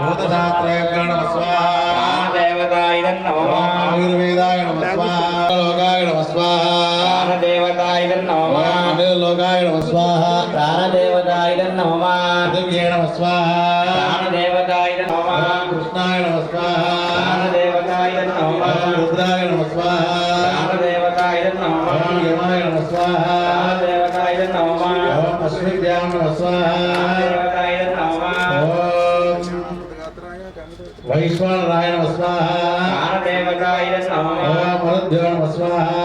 भूतशास्त्रेभ्यो नमः स्वाहा आयुर्वेदाय नमः स्वाहा लोकाय नमः स्वाहा लोकाय नमः स्वाहा दिव्ये नमः स्वाहा कृष्णाय नमः स्वाहा रुद्राय नमः स्वाहा यमाय नमः स्वाहा अश्विभ्यां नमः स्वाहा वैश्वानराय नमः स्वाहा मरुद्भ्यो नमः स्वाहा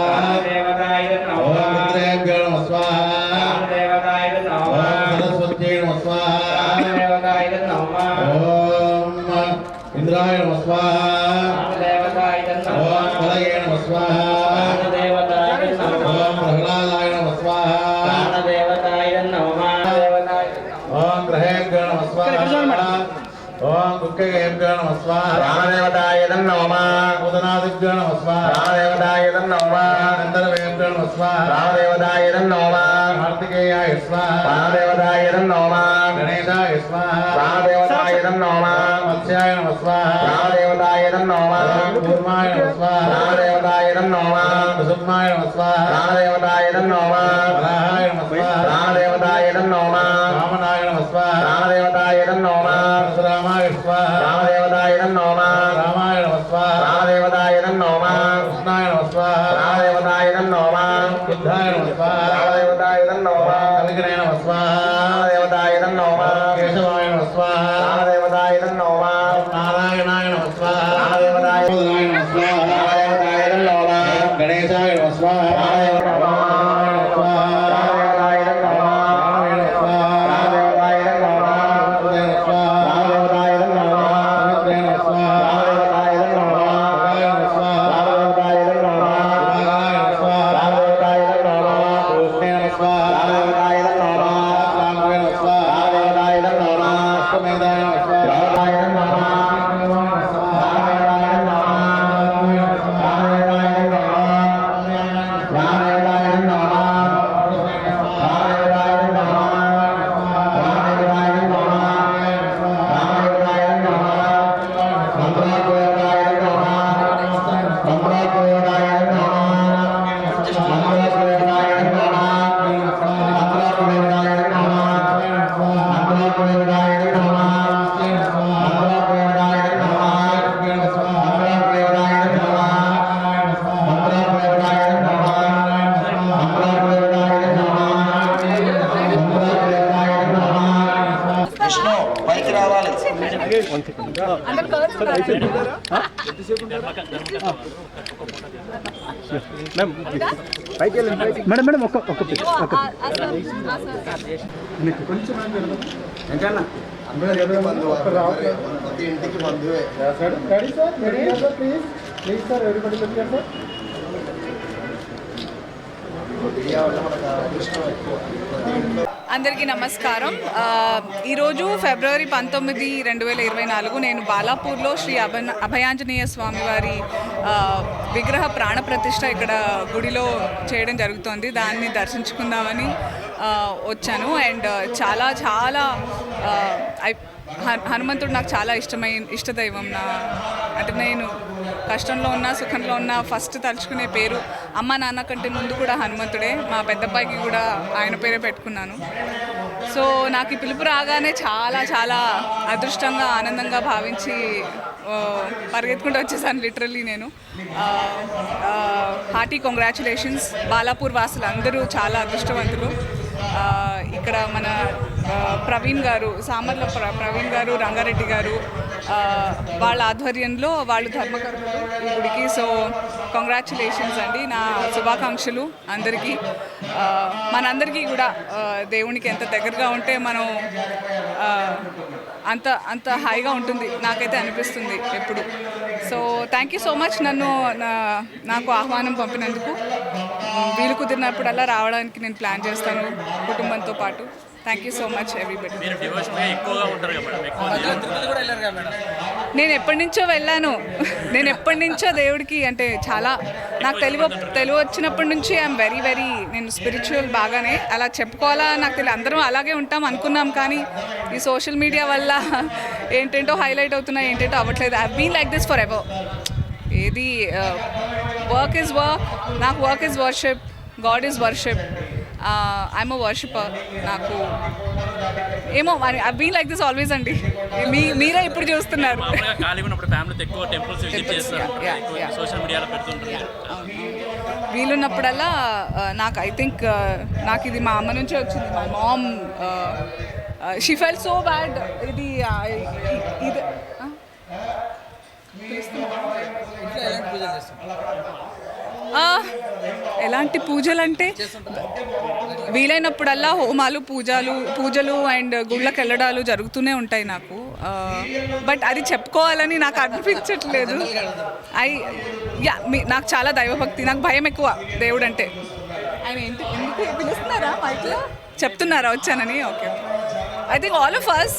रुद्रेभ्यो नमः स्वाहा सरस्वत्यै नमः स्वाहा इंद्राय नमः स्वाहा कलये नमः स्वाहा प्रह्लादाय नमः स्वाहा ग्रहेभ्यो नमः स्वाहा ओम दुःखेभ्यो नमः स्वाहा रामदेवताय नमः उदनादिभ्यो नमः स्वाहा रामदेवताय नमः गन्धर्वेभ्यो नमः स्वाहा रामदेवताय नमः कार्तिकेयाय स्वाहा रामदेवताय नमः गणेशाय स्वाहा रामदेवताय नमः मत्स्याय नमः स्वाहा रामदेवताय नमः कूर्माय नमः स्वाहा रामदेवताय नमः कुसुमाय नमः स्वाहा रामदेवताय नमः वराहाय नमः स्वाहा रामदेवताय नमः वामनाय नमः स्वाहा रामदेवताय नमः रामाय स्वाहा रामदेवताय नमः रामाय नमः स्वाहा रामदेवताय नमः कृष्णाय नमः स्वाहा रामदेवताय नमः बुद्धाय नमः स्वाहा रामदेवताय नमः कलिगणे नमः स्वाहा रामदेवताय नमः केशवाय नमः स्वाहा रामदेवताय नमः नारायणाय नमः स्वाहा रामदेवताय नमः स्वाहा रामदेवताय नमः गणेशाय नमः स्वाहा మేడం మేడం ఒక్క కొంచెం అందరికీ నమస్కారం. ఈరోజు ఫిబ్రవరి 19, 2024 నేను బాలాపూర్లో శ్రీ అభయాంజనేయ స్వామి వారి విగ్రహ ప్రాణప్రతిష్ఠ ఇక్కడ గుడిలో చేయడం జరుగుతోంది. దాన్ని దర్శించుకుందామని వచ్చాను. అండ్ చాలా చాలా హనుమంతుడు నాకు చాలా ఇష్టదైవం. అంటే నేను కష్టంలో ఉన్నా సుఖంలో ఉన్నా ఫస్ట్ తలుచుకునే పేరు అమ్మ నాన్న కంటే ముందు కూడా హనుమంతుడే. మా పెద్దబ్బాయికి కూడా ఆయన పేరే పెట్టుకున్నాను. సో నాకు ఈ పిలుపు రాగానే చాలా చాలా అదృష్టంగా ఆనందంగా భావించి పరిగెత్తుకుంటూ వచ్చేసాను లిటరల్లీ నేను. Hearty congratulations. బాలాపూర్ వాసులు అందరూ చాలా అదృష్టవంతులు. ఇక్కడ మన ప్రవీణ్ గారు, సామర్ల ప్రవీణ్ గారు, రంగారెడ్డి గారు వాళ్ళ ఆధ్వర్యంలో వాళ్ళు ధర్మకర్తలు ఈ గుడికి. సో కంగ్రాచులేషన్స్ అండి, నా శుభాకాంక్షలు అందరికీ. మనందరికీ కూడా దేవునికి ఎంత దగ్గరగా ఉంటే మనం అంత హాయిగా ఉంటుంది, నాకైతే అనిపిస్తుంది ఎప్పుడు. So thank you so much నాకు ఆహ్వానం పంపినందుకు. వీలు కుదిరినప్పుడల్లా రావడానికి నేను ప్లాన్ చేస్తాను కుటుంబంతో పాటు. Thank you so much everybody. మీరు డివోషన్గా ఎక్కువగా ఉంటారు కదా మేడం, ఎక్కువ తిరుపతి కూడా వెళ్ళారు కదా మేడం. నేను ఎప్పటి నుంచో వెళ్ళాను. నేను ఎప్పటి నుంచో దేవుడికి అంటే చాలా నాకు తెలుగు వచ్చినప్పటి నుంచి ఐఎమ్ వెరీ నేను స్పిరిచువల్ బాగానే అలా చెప్పుకోవాలా నాకు తెలియదు. అందరం అలాగే ఉంటాం అనుకున్నాం, కానీ ఈ సోషల్ మీడియా వల్ల ఏంటంటో హైలైట్ అవుతున్నాయి, ఏంటంటో అవ్వట్లేదు. I been like this forever. ఏది వర్క్ ఈజ్ వర్క్, నాకు work is worship, God is worship. I'm a worshipper. నాకు ఏమో I been like this always అండి. మీరే ఇప్పుడు చూస్తున్నారు. మామూలుగా ఖాళీగా ఉన్నప్పుడు ఫ్యామిలీతో ఎక్కువ టెంపుల్స్ విజిట్ చేస్తారు, సోషల్ మీడియాలో పెడుతుంటారు. వీలున్నప్పుడల్లా నాకు ఐ థింక్ నాకు ఇది మా అమ్మ నుంచే వచ్చింది. My mom she felt so bad. ఇది ఇది ఇంట్లో ఎలాంటి పూజలు చేస్తారు? ఎలాంటి పూజలు అంటే వీలైనప్పుడల్లా హోమాలు పూజలు అండ్ గుళ్ళకి వెళ్ళడాలు జరుగుతూనే ఉంటాయి నాకు. బట్ అది చెప్పుకోవాలని నాకు అనిపించట్లేదు. నాకు చాలా దైవభక్తి, నాకు భయం ఎక్కువ దేవుడు అంటే. ఆయన ఎందుకు పిలుస్తున్నారా మైక్లో చెప్తున్నారా వచ్చానని? Okay, I think all of us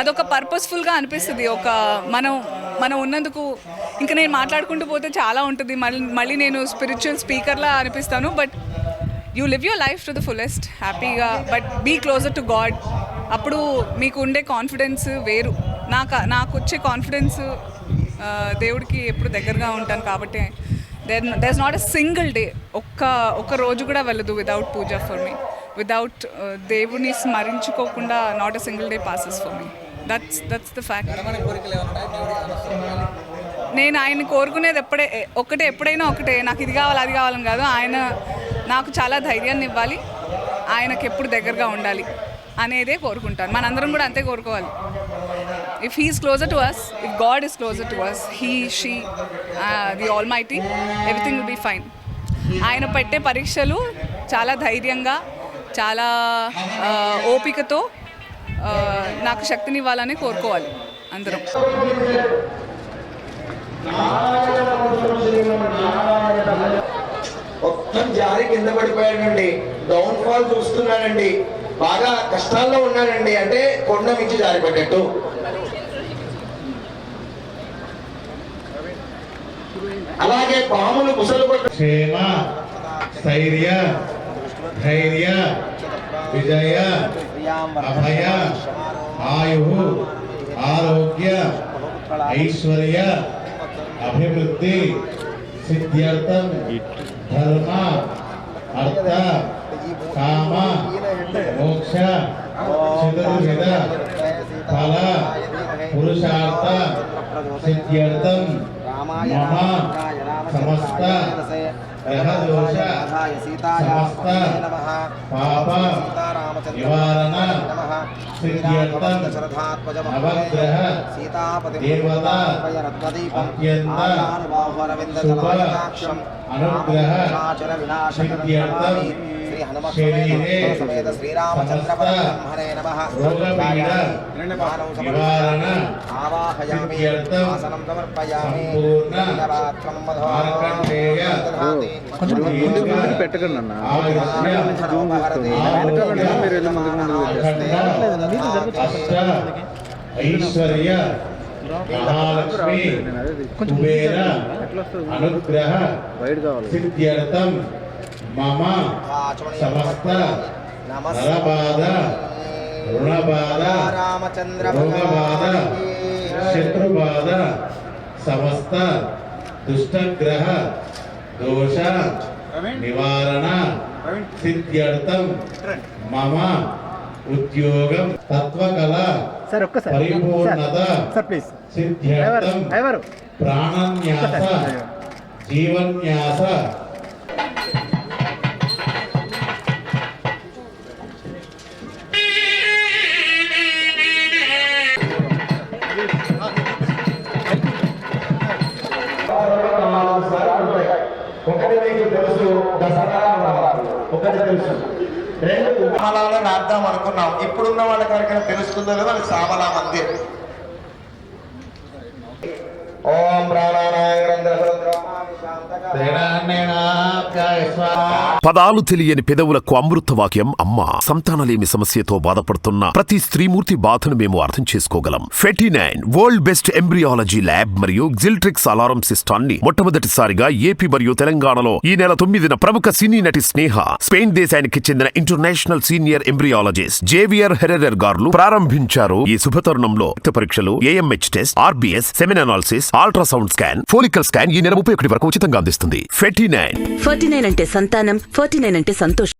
అదొక పర్పస్ఫుల్గా అనిపిస్తుంది. మనం ఉన్నందుకు ఇంకా నేను మాట్లాడుకుంటూ పోతే చాలా ఉంటుంది. మళ్ళీ నేను స్పిరిచువల్ స్పీకర్లా అనిపిస్తాను. But you live your life to the fullest హ్యాపీగా, but be closer to God. అప్పుడు మీకు ఉండే కాన్ఫిడెన్స్ వేరు. నాకు వచ్చే కాన్ఫిడెన్స్ దేవుడికి ఎప్పుడు దగ్గరగా ఉంటాను కాబట్టి there is not a single day, ఒక్క రోజు కూడా వెళ్ళదు వితౌట్ పూజ ఫర్ మీ. వితౌట్ దేవుడిని స్మరించుకోకుండా not a single day passes for me. That's the fact. నేను ఆయన కోరుకునేది ఎప్పుడైనా ఒకటే, నాకు ఇది కావాలి అది కావాలని కాదు. ఆయన నాకు చాలా ధైర్యాన్ని ఇవ్వాలి, ఆయనకి ఎప్పుడు దగ్గరగా ఉండాలి అనేదే కోరుకుంటాను. మనందరం కూడా అంతే కోరుకోవాలి. If he is closer to us, if God is closer to us, she the almighty, everything will be fine. ఆయన పెట్టే పరీక్షలు చాలా ధైర్యంగా, చాలా ఓపికతో నాకు శక్తినివ్వాలని కోరుకోవాలి అందరం. మొత్తం జారి కింద పడిపోయానండి. డౌన్ ఫాల్ చూస్తున్నానండి. బాగా కష్టాల్లో ఉన్నానండి. అంటే కొండ మించి జారిపడ్డట్టు. అలాగే పాములు ముసలు క్షేమ, స్థైర్య, ధైర్య, విజయ, అభయ, ఆయు, ఆరోగ్య, ఐశ్వర్య, అభివృద్ధి, సిద్ధ్యర్థం, ధర్మ, అర్థ, కామ, మోక్ష, చతుర్విధ ఫల పురుషార్థ సిద్ధ్యర్థం మమ సమస్త గ్రహదోష సమస్త పాప నివారణ సిద్ధ్యర్థం నవగ్రహ దేవత అత్యంత శుభ అనుగ్రహ సిద్ధ్యర్థం శరీరే సమస్త రోగపీడ నివారణ సిద్ధ్యర్థం సంపూర్ణ మార్కండేయ అష్ట ఐశ్వర్య మహాలక్ష్మి కుబేర అనుగ్రహ సిద్ధ్యర్థం మమ సమస్త నరబాధ రుణబాధ రోగబాధ శత్రుబాధ సమస్త దుష్టగ్రహ దోష నివారణ సిద్ధ్యర్థం మమ ఉద్యోగం తత్వకళ పరిపూర్ణత సిద్ధ్యర్థం ప్రాణన్యాస జీవన్యాస ఒకటి మీకు తెలుసు, దసరా ఒకటి తెలుసు. రెండు సామలాలను రాద్దాం అనుకున్నాం. ఇప్పుడున్న వాళ్ళకి ఎవరికైనా తెలుస్తుందో లేదో అది సామలా మందిర్. ఓం ప్రాణానాయ పదాలు తెలియని పెదవులకు అమృత వాక్యం అమ్మ. సంతానలేమి సమస్యతో బాధపడుతున్న ప్రతి స్త్రీమూర్తి బాధను మేము అర్థం చేసుకోగలం. ఫెటినైన్ వరల్డ్ బెస్ట్ ఎంబ్రియాలజీ ల్యాబ్ మరియు జిల్ట్రిక్స్ అలారం సిస్టాన్ని మొట్టమొదటిసారిగా ఏపీ మరియు తెలంగాణలో ఈ నెల 9న ప్రముఖ సినీ నటి స్నేహ, స్పెయిన్ దేశానికి చెందిన international senior embryologist Javier Herrera గారు ప్రారంభించారు. ఈ శుభతరుణంలో రక్త పరీక్షలు, AMH test, RBS, semen analysis, ultrasound scan, follicle scan ఈ నెల 31 వరకు ఉచితంగా అందిస్తుంది. 49 49 అంటే సంతానం, 49 అంటే సంతోషం.